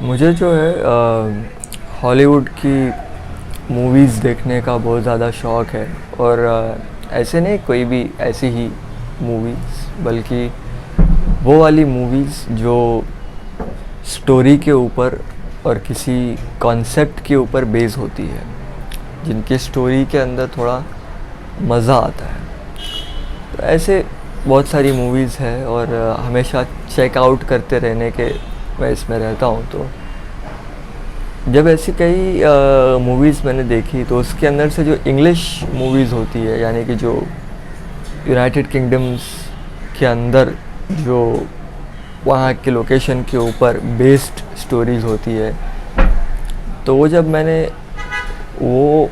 मुझे जो है हॉलीवुड की मूवीज़ देखने का बहुत ज़्यादा शौक़ है। और ऐसे नहीं कोई भी ऐसी ही मूवीज़, बल्कि वो वाली मूवीज़ जो स्टोरी के ऊपर और किसी कॉन्सेप्ट के ऊपर बेस होती है, जिनकी स्टोरी के अंदर थोड़ा मज़ा आता है। तो ऐसे बहुत सारी मूवीज़ है और हमेशा चेकआउट करते रहने के मैं इसमें रहता हूँ। तो जब ऐसी कई मूवीज़ मैंने देखी तो उसके अंदर से जो इंग्लिश मूवीज़ होती है, यानी कि जो यूनाइटेड किंगडम्स के अंदर जो वहाँ के लोकेशन के ऊपर बेस्ड स्टोरीज़ होती है, तो वो जब मैंने वो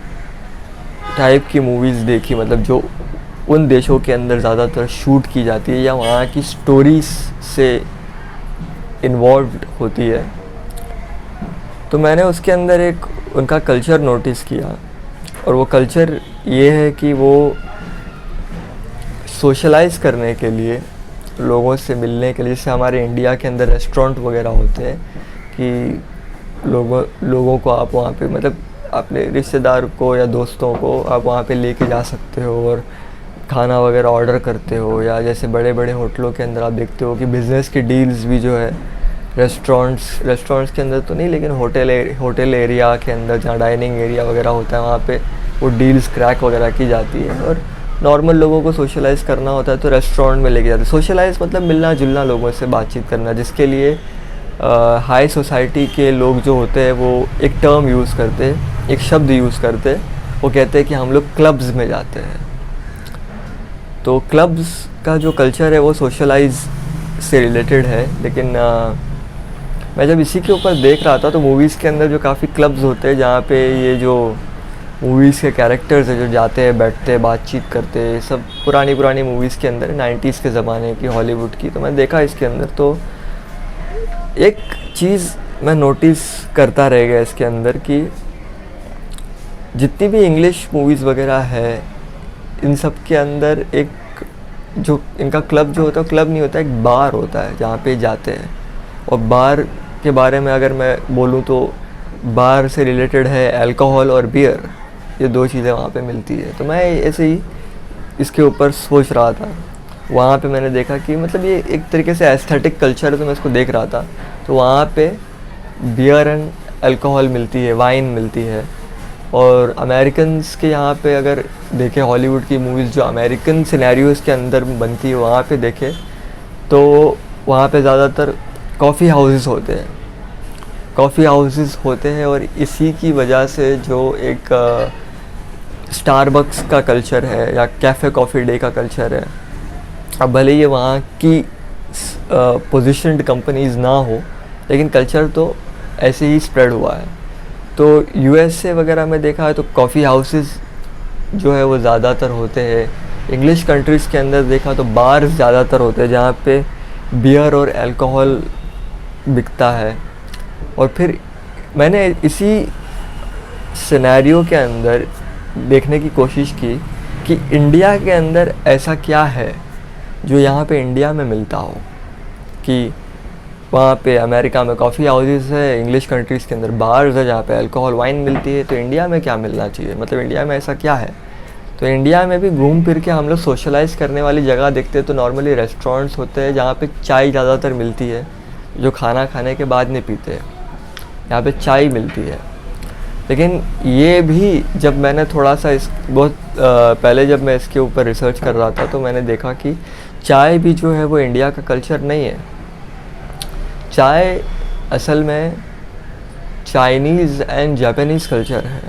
टाइप की मूवीज़ देखी, मतलब जो उन देशों के अंदर ज़्यादातर शूट की जाती है या वहाँ की स्टोरीज़ से इन्वॉल्व्ड होती है, तो मैंने उसके अंदर एक उनका कल्चर नोटिस किया। और वो कल्चर ये है कि वो सोशलाइज़ करने के लिए, लोगों से मिलने के लिए, जैसे हमारे इंडिया के अंदर रेस्टोरेंट वगैरह होते हैं कि लोगों को आप वहाँ पे, मतलब अपने रिश्तेदार को या दोस्तों को आप वहाँ पे लेके जा सकते हो और खाना वगैरह ऑर्डर करते हो। या जैसे बड़े बड़े होटलों के अंदर आप देखते हो कि बिज़नेस की डील्स भी जो है रेस्टोरेंट्स के अंदर तो नहीं, लेकिन होटल एरिया के अंदर जहाँ डाइनिंग एरिया वगैरह होता है, वहाँ पे वो डील्स क्रैक वगैरह की जाती है। और नॉर्मल लोगों को सोशलाइज़ करना होता है तो रेस्टोरेंट में लेके जाते हैं। सोशलाइज़ मतलब मिलना जुलना, लोगों से बातचीत करना, जिसके लिए हाई सोसाइटी के लोग जो होते हैं वो एक टर्म यूज़ करते हैं, एक शब्द यूज़ करते हैं, वो कहते हैं कि हम लोग क्लब्स में जाते हैं। तो क्लब्स का जो कल्चर है वो सोशलाइज से रिलेटेड है। लेकिन मैं जब इसी के ऊपर देख रहा था तो मूवीज़ के अंदर जो काफ़ी क्लब्स होते हैं जहाँ पे ये जो मूवीज़ के कैरेक्टर्स हैं जो जाते हैं, बैठते हैं, बातचीत करते हैं, सब पुरानी मूवीज़ के अंदर 90s के ज़माने की हॉलीवुड की, तो मैं देखा इसके अंदर तो एक चीज़ मैं नोटिस करता रह गया इसके अंदर कि जितनी भी इंग्लिश मूवीज़ वगैरह है, इन सब के अंदर एक जो इनका क्लब जो होता है, क्लब नहीं होता, एक बार होता है जहाँ पे जाते हैं। और बार के बारे में अगर मैं बोलूँ तो बार से रिलेटेड है अल्कोहल और बियर, ये दो चीज़ें वहाँ पे मिलती है। तो मैं ऐसे ही इसके ऊपर सोच रहा था। वहाँ पे मैंने देखा कि मतलब ये एक तरीके से एस्थेटिक कल्चर है, तो मैं इसको देख रहा था। तो वहाँ पे बियर एंड अल्कोहल मिलती है, वाइन मिलती है। और अमेरिकन्स के यहाँ पे अगर देखें हॉलीवुड की मूवीज़ जो अमेरिकन सिनेरियोज़ के अंदर बनती है, वहाँ पे देखें तो वहाँ पे ज़्यादातर कॉफ़ी हाउसेस होते हैं। और इसी की वजह से जो एक स्टारबक्स का कल्चर है या कैफ़े कॉफ़ी डे का कल्चर है, अब भले ये वहाँ की पोजीशनड कंपनीज़ ना हो, लेकिन कल्चर तो ऐसे ही स्प्रेड हुआ है। तो यूएसए वगैरह में देखा है तो कॉफ़ी हाउसेस जो है वो ज़्यादातर होते हैं। इंग्लिश कंट्रीज़ के अंदर देखा तो बार ज़्यादातर होते हैं जहाँ पे बियर और अल्कोहल बिकता है। और फिर मैंने इसी सिनेरियो के अंदर देखने की कोशिश की कि इंडिया के अंदर ऐसा क्या है जो यहाँ पे इंडिया में मिलता हो, कि वहाँ पे अमेरिका में कॉफ़ी हाउसेस है, इंग्लिश कंट्रीज़ के अंदर बार्स है जहाँ पे अल्कोहल वाइन मिलती है, तो इंडिया में क्या मिलना चाहिए, मतलब इंडिया में ऐसा क्या है। तो इंडिया में भी घूम फिर के हम लोग सोशलाइज़ करने वाली जगह देखते हैं तो नॉर्मली रेस्टोरेंट्स होते हैं जहाँ पे चाय ज़्यादातर मिलती है, जो खाना खाने के बाद नहीं पीते हैं, यहाँ पे चाय मिलती है। लेकिन ये भी जब मैंने थोड़ा सा बहुत पहले जब मैं इसके ऊपर रिसर्च कर रहा था तो मैंने देखा कि चाय भी जो है वो इंडिया का कल्चर नहीं है। चाय असल में चाइनीज़ एंड जापानीज़ कल्चर है,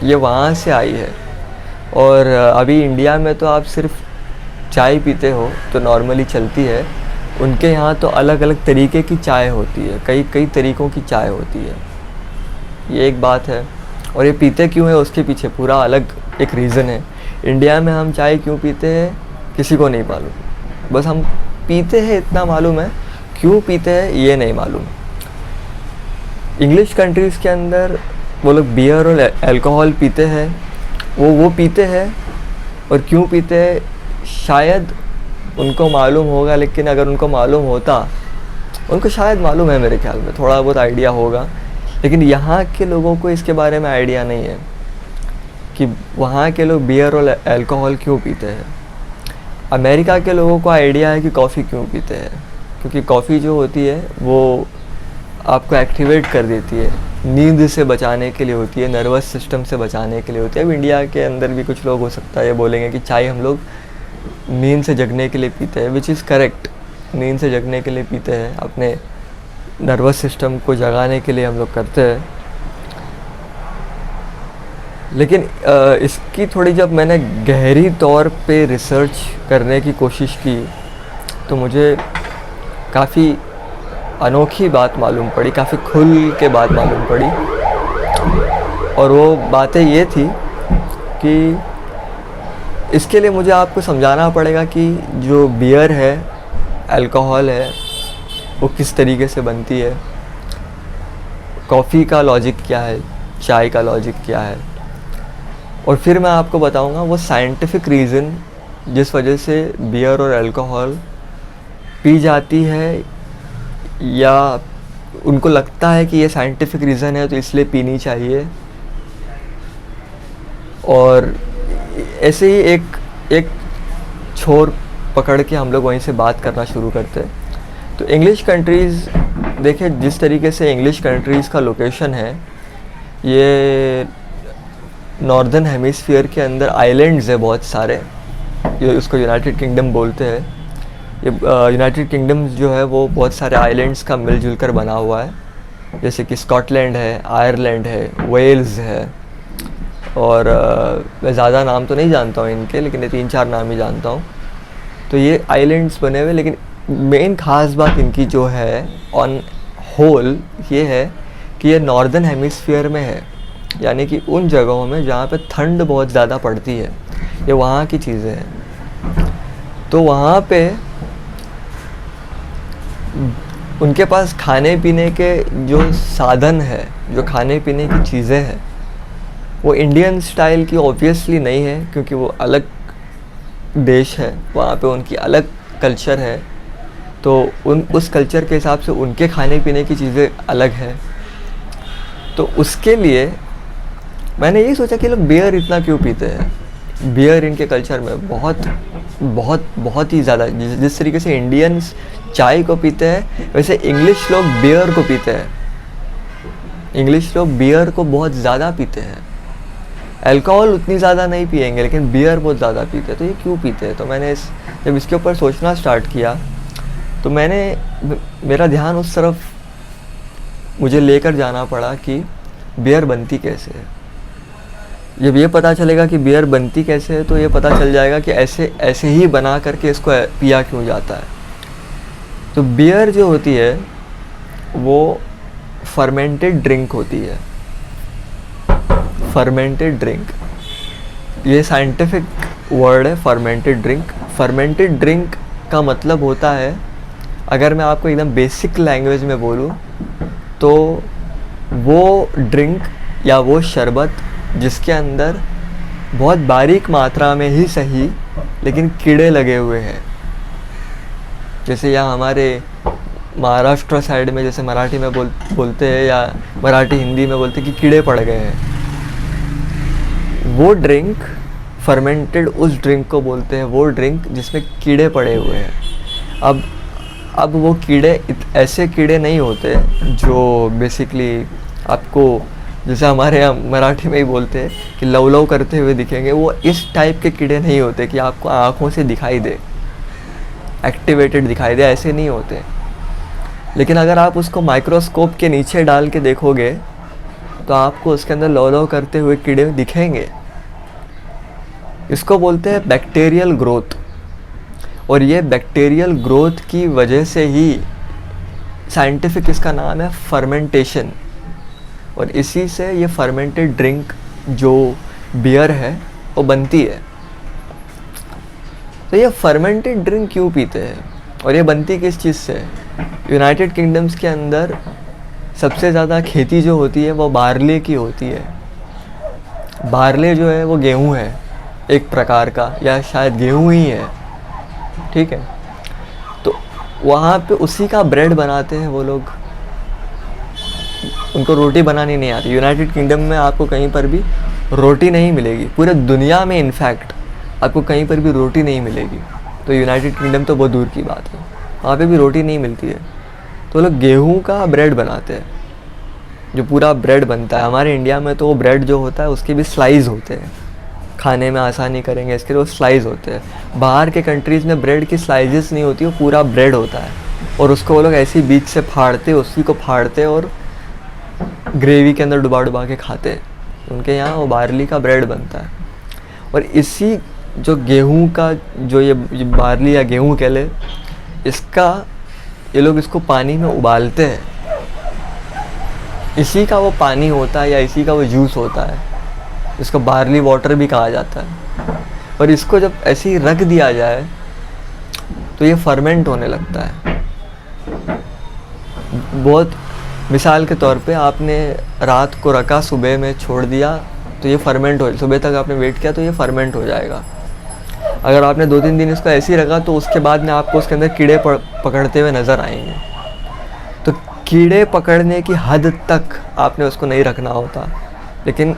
ये वहाँ से आई है। और अभी इंडिया में तो आप सिर्फ चाय पीते हो तो नॉर्मली चलती है, उनके यहाँ तो अलग अलग तरीके की चाय होती है, कई तरीक़ों की चाय होती है, ये एक बात है। और ये पीते क्यों है उसके पीछे पूरा अलग एक रीज़न है। इंडिया में हम चाय क्यों पीते हैं किसी को नहीं मालूम, बस हम पीते हैं इतना मालूम है, क्यों पीते हैं ये नहीं मालूम। इंग्लिश कंट्रीज़ के अंदर वो लोग बियर और अल्कोहल पीते हैं, वो पीते हैं, और क्यों पीते हैं शायद उनको मालूम होगा, लेकिन अगर उनको मालूम होता उनको शायद मालूम है, मेरे ख्याल में थोड़ा बहुत आइडिया होगा, लेकिन यहाँ के लोगों को इसके बारे में आइडिया नहीं है कि वहाँ के लोग बियर और अल्कोहल क्यों पीते हैं। अमेरिका के लोगों को आइडिया है कि कॉफ़ी क्यों पीते हैं, क्योंकि कॉफ़ी जो होती है वो आपको एक्टिवेट कर देती है, नींद से बचाने के लिए होती है, नर्वस सिस्टम से बचाने के लिए होती है। अब इंडिया के अंदर भी कुछ लोग हो सकता है ये बोलेंगे कि चाय हम लोग नींद से जगने के लिए पीते हैं, विच इज़ करेक्ट। नींद से जगने के लिए पीते हैं, अपने नर्वस सिस्टम को जगाने के लिए हम लोग करते हैं। लेकिन इसकी थोड़ी जब मैंने गहरी तौर पे रिसर्च करने की कोशिश की तो मुझे काफ़ी अनोखी बात मालूम पड़ी, काफ़ी खुल के बात मालूम पड़ी। और वो बातें ये थी कि इसके लिए मुझे आपको समझाना पड़ेगा कि जो बियर है, अल्कोहल है, वो किस तरीके से बनती है, कॉफ़ी का लॉजिक क्या है, चाय का लॉजिक क्या है, और फिर मैं आपको बताऊंगा वो साइंटिफिक रीज़न जिस वजह से बियर और अल्कोहल पी जाती है, या उनको लगता है कि ये साइंटिफिक रीज़न है तो इसलिए पीनी चाहिए। और ऐसे ही एक छोर पकड़ के हम लोग वहीं से बात करना शुरू करते हैं। तो इंग्लिश कंट्रीज़, देखिए जिस तरीके से इंग्लिश कंट्रीज़ का लोकेशन है, ये नॉर्दर्न हेमिस्फीयर के अंदर आइलैंड्स है बहुत सारे, ये उसको यूनाइटेड किंगडम बोलते हैं। ये यूनाइटेड किंगडम जो है वो बहुत सारे आइलैंड्स का मिलजुल कर बना हुआ है, जैसे कि स्कॉटलैंड है, आयरलैंड है, वेल्स है, और मैं ज़्यादा नाम तो नहीं जानता हूँ इनके, लेकिन ये 3-4 नाम ही जानता हूँ। तो ये आइलैंड्स बने हुए, लेकिन मेन ख़ास बात इनकी जो है ऑन होल ये है कि ये नॉर्दर्न हेमिस्फीयर में है, यानी कि उन जगहों में जहाँ पे ठंड बहुत ज़्यादा पड़ती है, ये वहाँ की चीज़ें हैं। तो वहाँ पे उनके पास खाने पीने के जो साधन है, जो खाने पीने की चीज़ें हैं, वो इंडियन स्टाइल की ऑब्वियसली नहीं है, क्योंकि वो अलग देश है, वहाँ पे उनकी अलग कल्चर है। तो उस कल्चर के हिसाब से उनके खाने पीने की चीज़ें अलग हैं। तो उसके लिए मैंने यही सोचा कि लोग बियर इतना क्यों पीते हैं। बियर इनके कल्चर में बहुत बहुत बहुत ही ज़्यादा, जिस तरीके से इंडियंस चाय को पीते हैं, वैसे इंग्लिश लोग बियर को पीते हैं। इंग्लिश लोग बियर को बहुत ज़्यादा पीते हैं। अल्कोहल उतनी ज़्यादा नहीं पिएंगे, लेकिन बियर बहुत ज़्यादा पीते हैं। तो ये क्यों पीते हैं? तो मैंने जब इसके ऊपर सोचना स्टार्ट किया तो मेरा ध्यान उस तरफ मुझे लेकर जाना पड़ा कि बियर बनती कैसे है। जब ये पता चलेगा कि बियर बनती कैसे है तो ये पता चल जाएगा कि ऐसे ही बना करके इसको पिया क्यों जाता है। तो बियर जो होती है वो फर्मेंटेड ड्रिंक होती है। फर्मेंटेड ड्रिंक, ये साइंटिफिक वर्ड है, फर्मेंटेड ड्रिंक। फर्मेंटेड ड्रिंक का मतलब होता है, अगर मैं आपको एकदम बेसिक लैंग्वेज में बोलूँ तो वो ड्रिंक या वो शरबत जिसके अंदर बहुत बारीक मात्रा में ही सही लेकिन कीड़े लगे हुए हैं। जैसे यहाँ हमारे महाराष्ट्र साइड में जैसे मराठी में बोलते हैं, या मराठी हिंदी में बोलते हैं कि कीड़े पड़ गए हैं, वो ड्रिंक फर्मेंटेड उस ड्रिंक को बोलते हैं, वो ड्रिंक जिसमें कीड़े पड़े हुए हैं। अब वो कीड़े ऐसे कीड़े नहीं होते जो बेसिकली आपको, जैसे हमारे यहाँ मराठी में ही बोलते हैं कि लव लव करते हुए दिखेंगे, वो इस टाइप के कीड़े नहीं होते कि आपको आँखों से दिखाई दे, एक्टिवेटेड दिखाई दे, ऐसे नहीं होते। लेकिन अगर आप उसको माइक्रोस्कोप के नीचे डाल के देखोगे तो आपको उसके अंदर लव लव करते हुए कीड़े दिखेंगे। इसको बोलते हैं बैक्टीरियल ग्रोथ, और ये बैक्टीरियल ग्रोथ की वजह से ही साइंटिफिक इसका नाम है फर्मेंटेशन, और इसी से ये फर्मेंटेड ड्रिंक जो बियर है वो बनती है। तो ये फर्मेंटेड ड्रिंक क्यों पीते हैं और ये बनती किस चीज़ से? यूनाइटेड किंगडम्स के अंदर सबसे ज़्यादा खेती जो होती है वो बार्ले की होती है। बार्ले जो है वो गेहूँ है एक प्रकार का, या शायद गेहूँ ही है, ठीक है। तो वहाँ पे उसी का ब्रेड बनाते हैं वो लोग, उनको रोटी बनानी नहीं आती। यूनाइटेड किंगडम में आपको कहीं पर भी रोटी नहीं मिलेगी, पूरे दुनिया में इनफैक्ट आपको कहीं पर भी रोटी नहीं मिलेगी। तो यूनाइटेड किंगडम तो बहुत दूर की बात है, वहाँ पे भी रोटी नहीं मिलती है। तो लोग गेहूं का ब्रेड बनाते हैं, जो पूरा ब्रेड बनता है। हमारे इंडिया में तो वो ब्रेड जो होता है उसके भी स्लाइस होते हैं, खाने में आसानी करेंगे इसके लिए वो स्लाइस होते हैं। बाहर के कंट्रीज़ में ब्रेड की स्लाइसेस नहीं होती, वो पूरा ब्रेड होता है और उसको वो लोग ऐसे ही बीच से फाड़ते, उसी को फाड़ते और ग्रेवी के अंदर डुबा डुबा के खाते हैं। उनके यहाँ वो बार्ली का ब्रेड बनता है। और इसी जो गेहूं का जो ये बार्ली या गेहूं कह ले, इसका ये लोग इसको पानी में उबालते हैं, इसी का वो पानी होता है या इसी का वो जूस होता है, इसको बार्ली वाटर भी कहा जाता है। और इसको जब ऐसे ही रख दिया जाए तो ये फर्मेंट होने लगता है। बहुत मिसाल के तौर पे आपने रात को रखा, सुबह में छोड़ दिया तो ये फर्मेंट हो, सुबह तक आपने वेट किया तो ये फर्मेंट हो जाएगा। अगर आपने 2-3 दिन इसको ऐसे ही रखा तो उसके बाद में आपको उसके अंदर कीड़े पकड़ते हुए नज़र आएंगे। तो कीड़े पकड़ने की हद तक आपने उसको नहीं रखना होता, लेकिन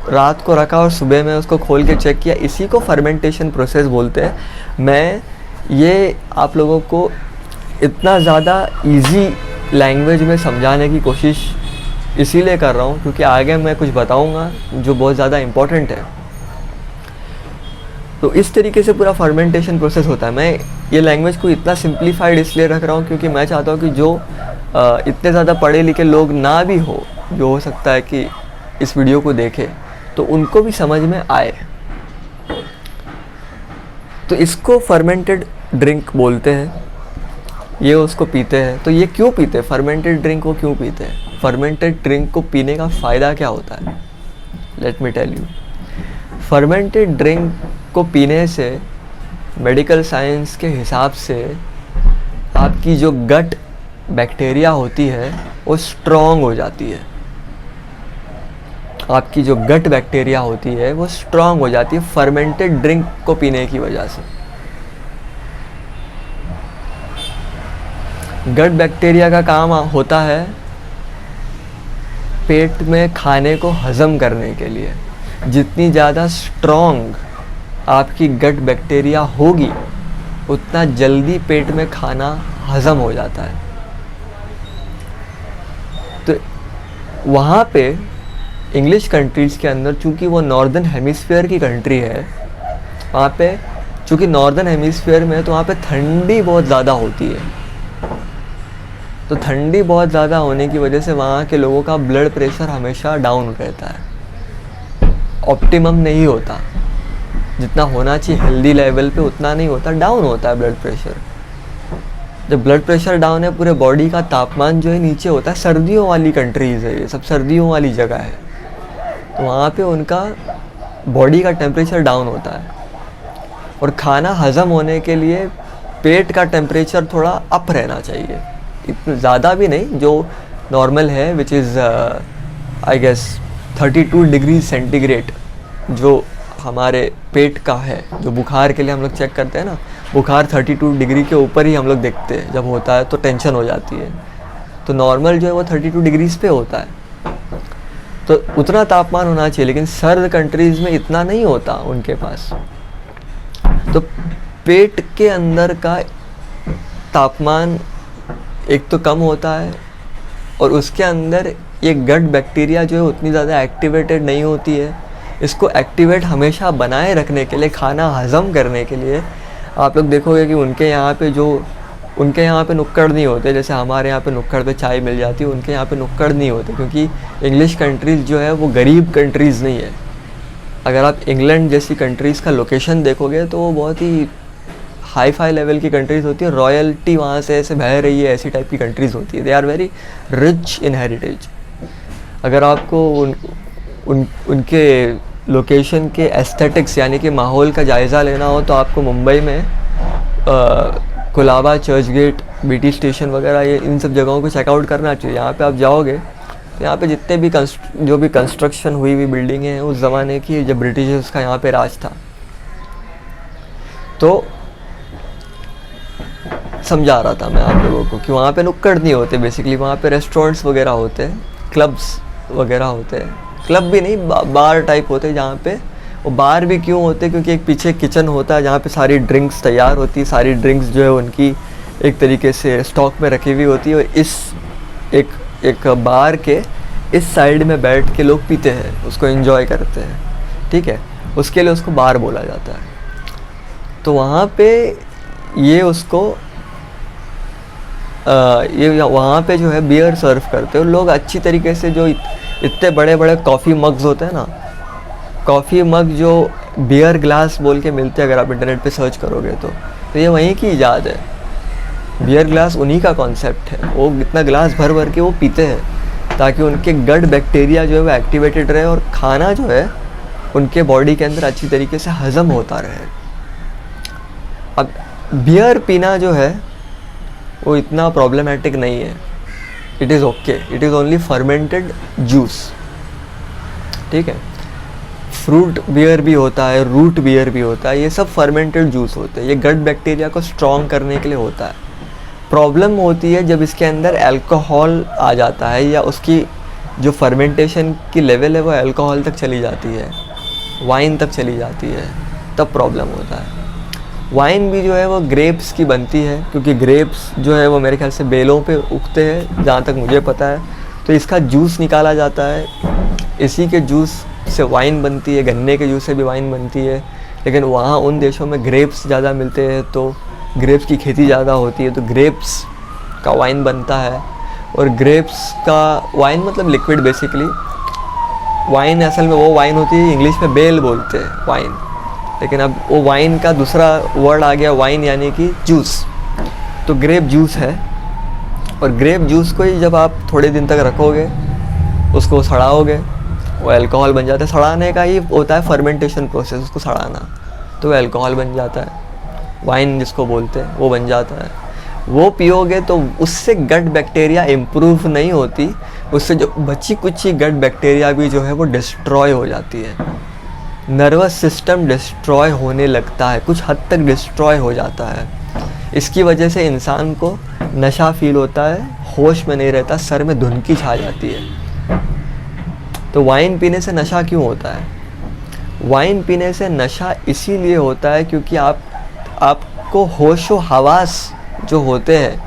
रात को रखा और सुबह में उसको खोल के चेक किया, इसी को फर्मेंटेशन प्रोसेस बोलते हैं। मैं ये आप लोगों को इतना ज़्यादा इजी लैंग्वेज में समझाने की कोशिश इसीलिए कर रहा हूँ क्योंकि आगे मैं कुछ बताऊँगा जो बहुत ज़्यादा इम्पोर्टेंट है। तो इस तरीके से पूरा फर्मेंटेशन प्रोसेस होता है। मैं ये लैंग्वेज को इतना सिंप्लीफाइड इसलिए रख रहा हूँ क्योंकि मैं चाहता हूँ कि जो इतने ज़्यादा पढ़े लिखे लोग ना भी हो, जो हो सकता है कि इस वीडियो को देखे तो उनको भी समझ में आए। तो इसको फर्मेंटेड ड्रिंक बोलते हैं, ये उसको पीते हैं। तो ये क्यों पीते हैं फर्मेंटेड ड्रिंक को, क्यों पीते हैं? फर्मेंटेड ड्रिंक को पीने का फ़ायदा क्या होता है? Let me tell you. Fermented drink को पीने से मेडिकल साइंस के हिसाब से आपकी जो गट बैक्टीरिया होती है वो स्ट्रॉन्ग हो जाती है। आपकी जो गट बैक्टीरिया होती है वो स्ट्रॉन्ग हो जाती है फर्मेंटेड ड्रिंक को पीने की वजह से। गट बैक्टीरिया का काम होता है पेट में खाने को हजम करने के लिए। जितनी ज़्यादा स्ट्रॉन्ग आपकी गट बैक्टीरिया होगी उतना जल्दी पेट में खाना हजम हो जाता है। तो वहाँ पे इंग्लिश कंट्रीज़ के अंदर, चूँकि वो नॉर्दर्न हेमिस्फीयर की कंट्री है, वहाँ पे चूँकि नॉर्दर्न हेमिस्फीयर में है तो वहाँ पे ठंडी बहुत ज़्यादा होती है। तो ठंडी बहुत ज़्यादा होने की वजह से वहाँ के लोगों का ब्लड प्रेशर हमेशा डाउन रहता है, ऑप्टिमम नहीं होता। जितना होना चाहिए हेल्दी लेवल पे उतना नहीं होता, डाउन होता है ब्लड प्रेशर। जब ब्लड प्रेशर डाउन है पूरे बॉडी का तापमान जो है नीचे होता है। सर्दियों वाली कंट्रीज़ है, ये सब सर्दियों वाली जगह है, तो वहाँ पे उनका बॉडी का टेम्परेचर डाउन होता है। और खाना हज़म होने के लिए पेट का टेम्परेचर थोड़ा अप रहना चाहिए, इतना ज़्यादा भी नहीं, जो नॉर्मल है, which is I guess 32 degree centigrade, जो हमारे पेट का है। जो बुखार के लिए हम लोग चेक करते हैं ना, बुखार 32 डिग्री के ऊपर ही हम लोग देखते हैं, जब होता है तो टेंशन हो जाती है। तो नॉर्मल जो है वो 32 डिग्रीज पे होता है, तो उतना तापमान होना चाहिए। लेकिन सर्द कंट्रीज़ में इतना नहीं होता उनके पास, तो पेट के अंदर का तापमान एक तो कम होता है और उसके अंदर ये गट बैक्टीरिया जो है उतनी ज़्यादा एक्टिवेटेड नहीं होती है। इसको एक्टिवेट हमेशा बनाए रखने के लिए, खाना हज़म करने के लिए, आप लोग देखोगे कि उनके यहाँ पे नुक्कड़ नहीं होते। जैसे हमारे यहाँ पे नुक्कड़ पे चाय मिल जाती है, उनके यहाँ पे नुक्कड़ नहीं होते, क्योंकि इंग्लिश कंट्रीज़ जो है वो गरीब कंट्रीज़ नहीं है। अगर आप इंग्लैंड जैसी कंट्रीज़ का लोकेशन देखोगे तो वो बहुत ही हाई फाई लेवल की कंट्रीज़ होती है, रॉयल्टी वहाँ से ऐसे बह रही है, ऐसी टाइप की कंट्रीज़ होती है। They are very rich in heritage. अगर आपको उनके लोकेशन के एस्थेटिक्स यानी कि माहौल का जायज़ा लेना हो तो आपको मुंबई में Colaba, Churchgate, BT station वगैरह, ये इन सब जगहों को चेकआउट करना चाहिए। यहाँ पे आप जाओगे तो यहाँ पे जितने भी जो भी कंस्ट्रक्शन हुई हुई बिल्डिंगें हैं उस ज़माने की, जब ब्रिटिशर्स का यहाँ पे राज था। तो समझा रहा था मैं आप लोगों को कि वहाँ पे नुक्कड़ नहीं होते बेसिकली, वहाँ पे रेस्टोरेंट्स वगैरह होते हैं, क्लब्स वगैरह होते हैं, क्लब भी नहीं बार टाइप होते हैं जहाँ पे, वो बार भी क्यों होते हैं क्योंकि एक पीछे किचन होता है जहाँ पे सारी ड्रिंक्स तैयार होती है, सारी ड्रिंक्स जो है उनकी एक तरीके से स्टॉक में रखी हुई होती है, और इस एक बार के इस साइड में बैठ के लोग पीते हैं, उसको एंजॉय करते हैं, ठीक है, उसके लिए उसको बार बोला जाता है। तो वहाँ पे ये उसको ये वहाँ पे जो है बियर सर्व करते हैं लोग अच्छी तरीके से, जो इतने बड़े बड़े कॉफ़ी मग्स होते हैं ना, कॉफ़ी मग जो बियर ग्लास बोल के मिलते हैं अगर आप इंटरनेट पे सर्च करोगे तो ये वहीं की इजाद है। बियर ग्लास उन्हीं का कॉन्सेप्ट है, वो इतना ग्लास भर भर के वो पीते हैं ताकि उनके गट बैक्टीरिया जो है वो एक्टिवेटेड रहे और खाना जो है उनके बॉडी के अंदर अच्छी तरीके से हज़म होता रहे। अब बियर पीना जो है वो इतना प्रॉब्लमेटिक नहीं है, it is okay, it is only fermented juice, ठीक है। फ्रूट बियर भी होता है, रूट बियर भी होता है, ये सब फर्मेंटेड जूस होते हैं, ये गट बैक्टीरिया को स्ट्रॉन्ग करने के लिए होता है। प्रॉब्लम होती है जब इसके अंदर अल्कोहल आ जाता है या उसकी जो फर्मेंटेशन की लेवल है वो अल्कोहल तक चली जाती है, वाइन तक चली जाती है, तब प्रॉब्लम होता है। वाइन भी जो है वो ग्रेप्स की बनती है, क्योंकि ग्रेप्स जो है वो मेरे ख्याल से बेलों पे उगते हैं जहाँ तक मुझे पता है, तो इसका जूस निकाला जाता है, इसी के जूस से वाइन बनती है, गन्ने के जूस से भी वाइन बनती है। लेकिन वहाँ उन देशों में ग्रेप्स ज़्यादा मिलते हैं, तो ग्रेप्स की खेती ज़्यादा होती है, तो ग्रेप्स का वाइन बनता है। और ग्रेप्स का वाइन मतलब लिक्विड बेसिकली, वाइन असल में वो वाइन होती है, इंग्लिश में बेल बोलते हैं वाइन, लेकिन अब वो वाइन का दूसरा वर्ड आ गया वाइन यानी कि जूस, तो ग्रेप जूस है। और ग्रेप जूस को ही जब आप थोड़े दिन तक रखोगे, उसको सड़ाओगे, वो अल्कोहल बन जाता है। सड़ाने का ही होता है फर्मेंटेशन प्रोसेस, उसको सड़ाना, तो वो अल्कोहल बन जाता है, वाइन जिसको बोलते हैं वो बन जाता है। वो पियोगे तो उससे गट बैक्टीरिया इम्प्रूव नहीं होती, उससे जो बची कुची गट बैक्टीरिया भी जो है वो डिस्ट्रॉय हो जाती है, नर्वस सिस्टम डिस्ट्रॉय होने लगता है, कुछ हद तक डिस्ट्रॉय हो जाता है। इसकी वजह से इंसान को नशा फील होता है, होश में नहीं रहता, सर में धुनकी छा जाती है। तो वाइन पीने से नशा क्यों होता है? वाइन पीने से नशा इसीलिए होता है क्योंकि आपको होश व हवास जो होते हैं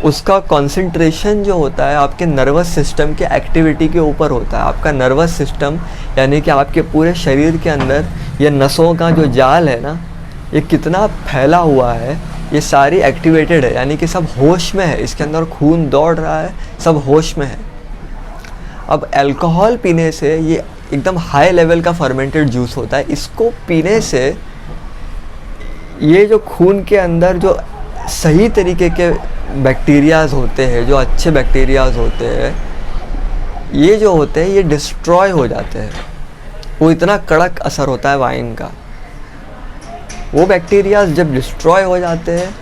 उसका कंसंट्रेशन जो होता है आपके नर्वस सिस्टम के एक्टिविटी के ऊपर होता है। आपका नर्वस सिस्टम यानी कि आपके पूरे शरीर के अंदर ये नसों का जो जाल है ना, ये कितना फैला हुआ है, ये सारी एक्टिवेटेड है, यानी कि सब होश में है, इसके अंदर खून दौड़ रहा है, सब होश में है। अब अल्कोहल पीने से, ये एकदम हाई लेवल का फर्मेंटेड जूस होता है, इसको पीने से ये जो खून के अंदर जो सही तरीके के बैक्टीरियाज होते हैं, जो अच्छे बैक्टीरियाज होते हैं, ये जो होते हैं ये डिस्ट्रॉय हो जाते हैं। वो इतना कड़क असर होता है वाइन का। वो बैक्टीरियाज जब डिस्ट्रॉय हो जाते हैं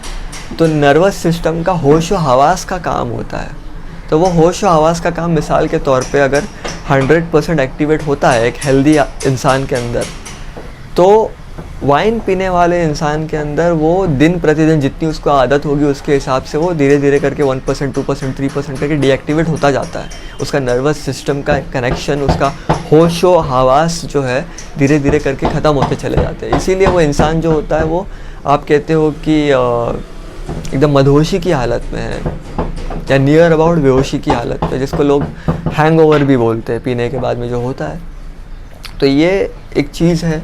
तो नर्वस सिस्टम का होश व हवास का काम होता है। तो वो होश व हवास का काम मिसाल के तौर पे अगर 100% एक्टिवेट होता है एक हेल्दी इंसान के अंदर, तो वाइन पीने वाले इंसान के अंदर वो दिन प्रतिदिन जितनी उसको आदत होगी उसके हिसाब से वो धीरे धीरे करके 1%, 2%, 3% करके डीएक्टिवेट होता जाता है। उसका नर्वस सिस्टम का कनेक्शन, उसका होश व हवास जो है धीरे धीरे करके ख़त्म होते चले जाते हैं। इसीलिए वो इंसान जो होता है वो आप कहते हो कि एकदम मदहोशी की हालत में है या नियर अबाउट बेहोशी की हालत में, जिसको लोग हैंगओवर भी बोलते हैं पीने के बाद में जो होता है। तो ये एक चीज़ है।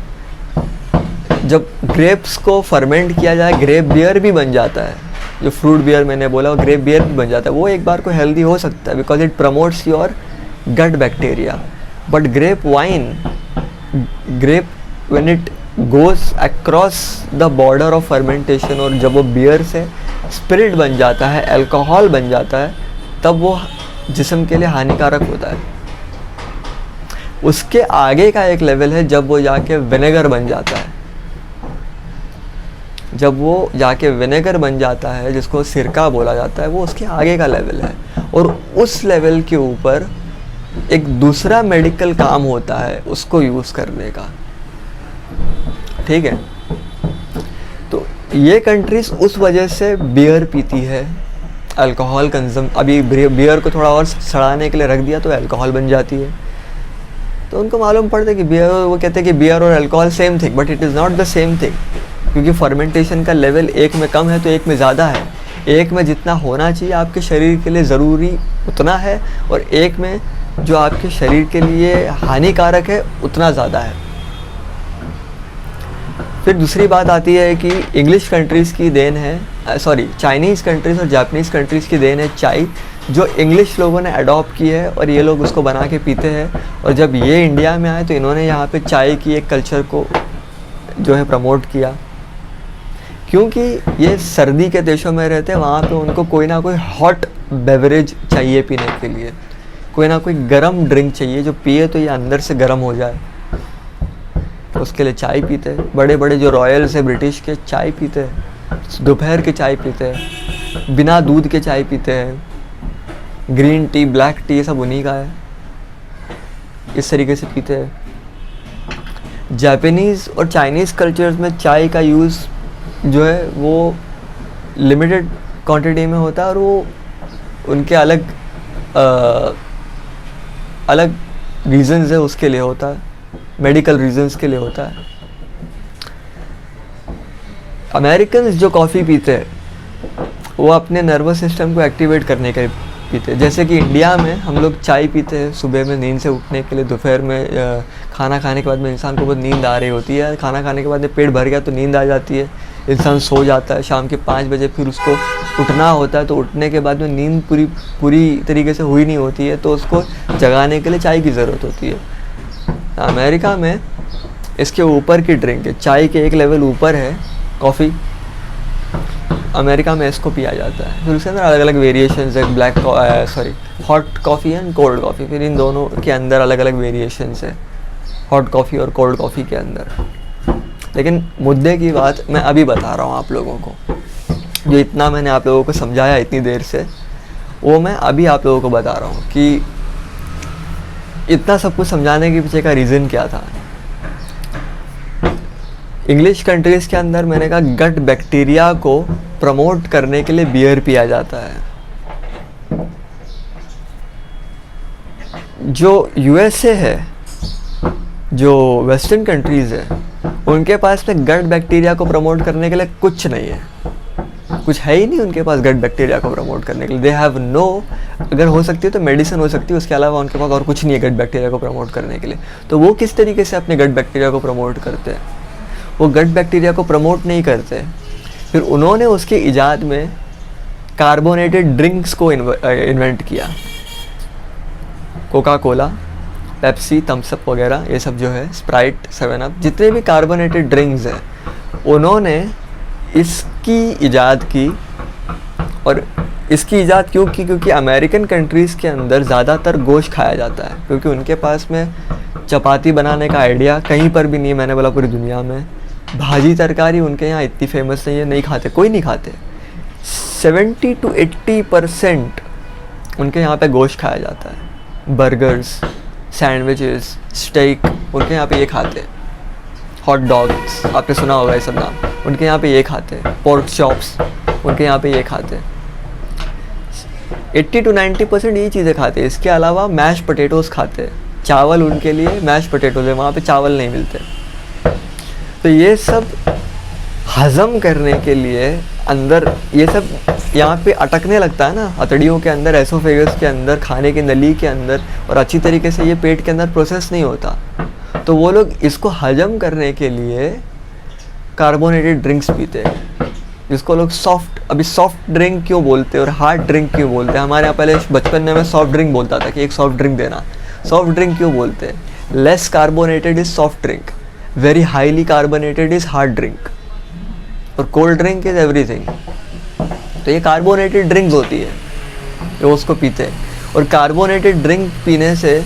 जब ग्रेप्स को फर्मेंट किया जाए, ग्रेप बियर भी बन जाता है। जो फ्रूट बियर मैंने बोला, वो ग्रेप बियर भी बन जाता है। वो एक बार को हेल्दी हो सकता है because it promotes your gut bacteria. But grape wine, grape when it goes across the border of fermentation, और जब वो बियर से स्पिरिट बन जाता है, अल्कोहल बन जाता है, तब वो जिस्म के लिए हानिकारक होता है। उसके आगे का एक लेवल है जब वो जाके विनेगर बन जाता है। जब वो जाके विनेगर बन जाता है, जिसको सिरका बोला जाता है, वो उसके आगे का लेवल है। और उस लेवल के ऊपर एक दूसरा मेडिकल काम होता है उसको यूज़ करने का, ठीक है। तो ये कंट्रीज उस वजह से बियर पीती है, अल्कोहल कंज्यूम, अभी बियर को थोड़ा और सड़ाने के लिए रख दिया तो अल्कोहल बन जाती है। तो उनको मालूम पड़ता है कि बियर, वो कहते हैं कि बियर और alcohol same thing, but it is not the same thing, क्योंकि फर्मेंटेशन का लेवल एक में कम है तो एक में ज़्यादा है। एक में जितना होना चाहिए आपके शरीर के लिए ज़रूरी उतना है, और एक में जो आपके शरीर के लिए हानिकारक है उतना ज़्यादा है। फिर दूसरी बात आती है कि इंग्लिश कंट्रीज़ की देन है, चाइनीज़ कंट्रीज़ और जापानीज़ कंट्रीज़ की देन है चाय, जो इंग्लिश लोगों ने अडॉप्ट की है और ये लोग उसको बना के पीते हैं। और जब ये इंडिया में आए तो इन्होंने यहाँ पे चाय की एक कल्चर को जो है प्रमोट किया, क्योंकि ये सर्दी के देशों में रहते हैं, वहाँ पे उनको कोई ना कोई हॉट बेवरेज चाहिए पीने के लिए, कोई ना कोई गर्म ड्रिंक चाहिए जो पिए तो ये अंदर से गर्म हो जाए, तो उसके लिए चाय पीते हैं। बड़े बड़े जो रॉयल्स है ब्रिटिश के, चाय पीते हैं, दोपहर के चाय पीते हैं, बिना दूध के चाय पीते हैं, ग्रीन टी, ब्लैक टी, ये सब उन्हीं का है, इस तरीके से पीते हैं। जापानीज़ और चाइनीज़ कल्चर्स में चाय का यूज़ जो है वो लिमिटेड क्वांटिटी में होता है, और वो उनके अलग रीजंस है उसके लिए होता है, मेडिकल रीजंस के लिए होता है। अमेरिकन्स जो कॉफ़ी पीते हैं वो अपने नर्वस सिस्टम को एक्टिवेट करने के लिए पीते हैं। जैसे कि इंडिया में हम लोग चाय पीते हैं सुबह में नींद से उठने के लिए, दोपहर में खाना खाने के बाद में इंसान को बहुत नींद आ रही होती है, खाना खाने के बाद में पेट भर गया तो नींद आ जाती है, इंसान सो जाता है, शाम के 5 बजे फिर उसको उठना होता है, तो उठने के बाद में नींद पूरी तरीके से हुई नहीं होती है, तो उसको जगाने के लिए चाय की ज़रूरत होती है। अमेरिका में इसके ऊपर की ड्रिंक है, चाय के एक लेवल ऊपर है कॉफ़ी, अमेरिका में इसको पिया जाता है। फिर उसके अंदर अलग अलग वेरिएशंस है, hot coffee and cold coffee, फिर इन दोनों के अंदर अलग अलग वेरिएशंस है, हॉट कॉफ़ी और कोल्ड कॉफ़ी के अंदर। लेकिन मुद्दे की बात मैं अभी बता रहा हूँ आप लोगों को, जो इतना मैंने आप लोगों को समझाया इतनी देर से, वो मैं अभी आप लोगों को बता रहा हूँ कि इतना सब कुछ समझाने के पीछे का रीज़न क्या था। इंग्लिश कंट्रीज़ के अंदर मैंने कहा गट बैक्टीरिया को प्रमोट करने के लिए बियर पिया जाता है। जो यूएसए है, जो वेस्टर्न कंट्रीज़ है, उनके पास में गट बैक्टीरिया को प्रमोट करने के लिए कुछ नहीं है, कुछ है ही नहीं उनके पास गट बैक्टीरिया को प्रमोट करने के लिए। दे हैव नो, अगर हो सकती है तो मेडिसिन हो सकती है, उसके अलावा उनके पास और कुछ नहीं है गट बैक्टीरिया को प्रमोट करने के लिए। तो वो किस तरीके से अपने गट बैक्टीरिया को प्रमोट करते हैं? वो गट बैक्टीरिया को प्रमोट नहीं करते। फिर उन्होंने उसके इजाद में कार्बोनेटेड ड्रिंक्स को इन्वेंट किया। कोका कोला, पेप्सी, थम्सअप वगैरह ये सब जो है, स्प्राइट, 7 अप, जितने भी कार्बोनेटेड ड्रिंक्स हैं, उन्होंने इसकी इजाद की। और इसकी इजाद क्यों की? क्योंकि अमेरिकन कंट्रीज़ के अंदर ज़्यादातर गोश्त खाया जाता है, क्योंकि उनके पास में चपाती बनाने का आइडिया कहीं पर भी नहीं है, मैंने बोला पूरी दुनिया में। भाजी तरकारी उनके यहाँ इतनी फेमस नहीं है, नहीं खाते, कोई नहीं खाते। 70 to 80% उनके यहाँ पे गोश्त खाया जाता है। बर्गर्स, सैंडविचेस, स्टेक, उनके यहाँ पे ये खाते हैं। हॉट डॉग्स, आपने सुना होगा ये सब नाम, उनके यहाँ पे ये खाते हैं। पोर्क चॉप्स, उनके यहाँ पे ये खाते हैं। 80 to 90% ये चीज़ें खाते हैं। इसके अलावा मैश पोटैटोज़ खाते हैं। चावल उनके लिए मैश पोटैटोज़ है, वहाँ पे चावल नहीं मिलते। तो ये सब हज़म करने के लिए अंदर ये सब यहाँ पे अटकने लगता है ना, अतड़ियों के अंदर, एसोफेगस के अंदर, खाने की नली के अंदर, और अच्छी तरीके से ये पेट के अंदर प्रोसेस नहीं होता। तो वो लोग इसको हजम करने के लिए कार्बोनेटेड ड्रिंक्स पीते हैं, जिसको लोग अभी सॉफ्ट ड्रिंक क्यों बोलते हैं और हार्ड ड्रिंक क्यों बोलते हैं। हमारे यहाँ पहले बचपन में मैं सॉफ्ट ड्रिंक बोलता था कि एक सॉफ्ट ड्रिंक देना। सॉफ्ट ड्रिंक क्यों बोलते हैं? Less carbonated is soft drink, very highly carbonated is hard drink, और कोल्ड ड्रिंक इज एवरीथिंग। तो ये कार्बोनेटेड ड्रिंक्स होती है, जो उसको पीते हैं। और कार्बोनेटेड ड्रिंक पीने से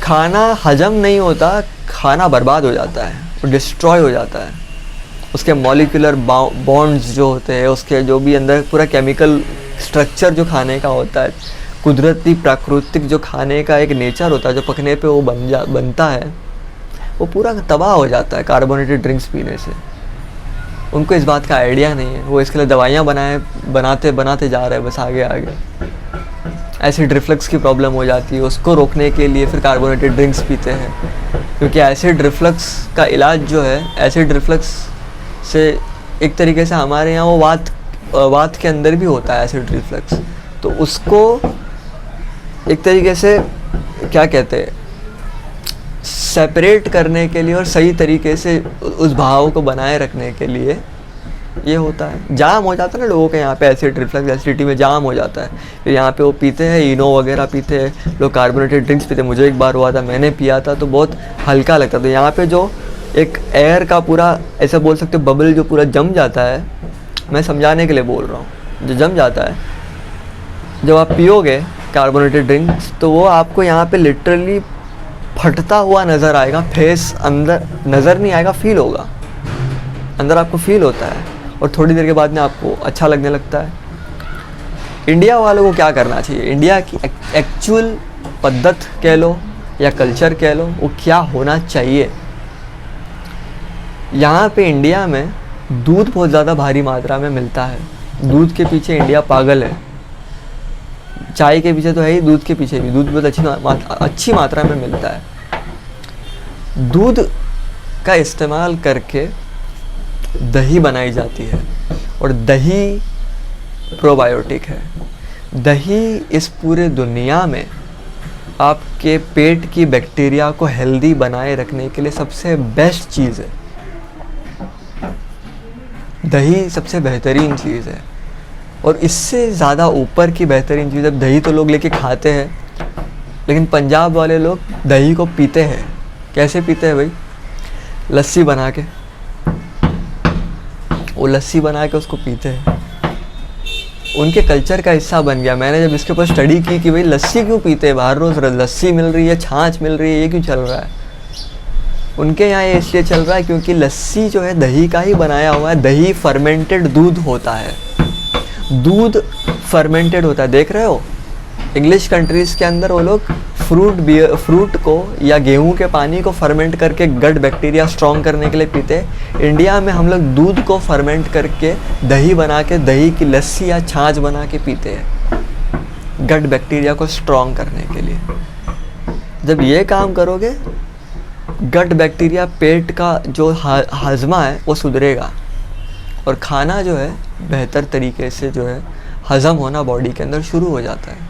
खाना हजम नहीं होता, खाना बर्बाद हो जाता है, वो डिस्ट्रॉय हो जाता है। उसके मॉलिक्यूलर बॉन्ड्स जो होते हैं, उसके जो भी अंदर पूरा केमिकल स्ट्रक्चर जो खाने का होता है, कुदरती प्राकृतिक जो खाने का एक नेचर होता है, जो पकने पे वो बनता है, वो पूरा तबाह हो जाता है कार्बोनेटेड ड्रिंक्स पीने से। उनको इस बात का आइडिया नहीं है, वो इसके लिए दवाइयाँ बनाते जा रहे हैं बस आगे आगे। एसिड रिफ्लक्स की प्रॉब्लम हो जाती है, उसको रोकने के लिए फिर कार्बोनेटेड ड्रिंक्स पीते हैं, क्योंकि एसिड रिफ्लक्स का इलाज जो है, एसिड रिफ्लक्स से एक तरीके से हमारे यहाँ वो वात के अंदर भी होता है एसिड रिफ्लक्स, तो उसको एक तरीके से क्या कहते हैं, सेपरेट करने के लिए और सही तरीके से उस भाव को बनाए रखने के लिए ये होता है। जाम हो जाता है ना लोगों के यहाँ पे, एसिड रिफ्लक्स एसिडिटी में जाम हो जाता है, फिर यहाँ पे वो पीते हैं इनो वगैरह पीते हैं, लोग कार्बोनेटेड ड्रिंक्स पीते हैं। मुझे एक बार हुआ था, मैंने पिया था तो बहुत हल्का लगता था। यहाँ पे जो एक एयर का पूरा ऐसा बोल सकते हो बबल जो पूरा जम जाता है, मैं समझाने के लिए बोल रहा हूँ, जो जम जाता है जब आप पियोगे कार्बोनेटेड ड्रिंक्स, तो वो आपको यहाँ पे लिटरली फटता हुआ नज़र आएगा, फेस अंदर नज़र नहीं आएगा, फील होगा, अंदर आपको फील होता है और थोड़ी देर के बाद में आपको अच्छा लगने लगता है। इंडिया वालों को क्या करना चाहिए, इंडिया की एक्चुअल पद्धत कह लो या कल्चर कह लो, वो क्या होना चाहिए। यहाँ पे इंडिया में दूध बहुत ज़्यादा भारी मात्रा में मिलता है, दूध के पीछे इंडिया पागल है। चाय के पीछे तो है ही, दूध के पीछे भी, दूध बहुत अच्छी मात्रा में मिलता है। दूध का इस्तेमाल करके दही बनाई जाती है और दही प्रोबायोटिक है। दही इस पूरे दुनिया में आपके पेट की बैक्टीरिया को हेल्दी बनाए रखने के लिए सबसे बेस्ट चीज़ है। दही सबसे बेहतरीन चीज़ है और इससे ज़्यादा ऊपर की बेहतरीन चीज़ है, दही तो लोग लेके खाते हैं, लेकिन पंजाब वाले लोग दही को पीते हैं। कैसे पीते हैं भाई, लस्सी बना के, वो लस्सी बना के उसको पीते हैं, उनके कल्चर का हिस्सा बन गया। मैंने जब इसके ऊपर स्टडी की कि भाई लस्सी क्यों पीते हैं, बाहर रोज़ लस्सी मिल रही है, छाछ मिल रही है, ये क्यों चल रहा है, उनके यहाँ ये इसलिए चल रहा है क्योंकि लस्सी जो है दही का ही बनाया हुआ है। दही फर्मेंटेड दूध होता है, दूध फर्मेंटेड होता है। देख रहे हो इंग्लिश कंट्रीज़ के अंदर वो लोग फ्रूट को या गेहूं के पानी को फर्मेंट करके गट बैक्टीरिया स्ट्रॉन्ग करने के लिए पीते हैं। इंडिया में हम लोग दूध को फर्मेंट करके दही बना के, दही की लस्सी या छाछ बना के पीते हैं गट बैक्टीरिया को स्ट्रॉन्ग करने के लिए। जब ये काम करोगे, गट बैक्टीरिया, पेट का जो हाजमा है वो सुधरेगा और खाना जो है बेहतर तरीके से जो है हज़म होना बॉडी के अंदर शुरू हो जाता है।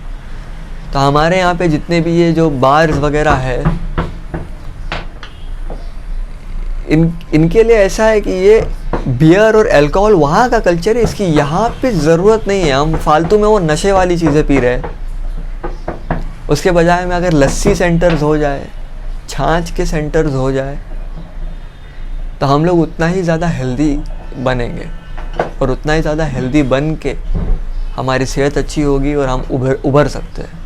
तो हमारे यहाँ पे जितने भी ये जो बार्स वगैरह है, इनके लिए ऐसा है कि ये बियर और अल्कोहल वहाँ का कल्चर है, इसकी यहाँ पे ज़रूरत नहीं है। हम फालतू में वो नशे वाली चीज़ें पी रहे हैं। उसके बजाय में अगर लस्सी सेंटर्स हो जाए, छाछ के सेंटर्स हो जाए, तो हम लोग उतना ही ज़्यादा हेल्दी बनेंगे और उतना ही ज़्यादा हेल्दी बन के हमारी सेहत अच्छी होगी और हम उभर सकते हैं।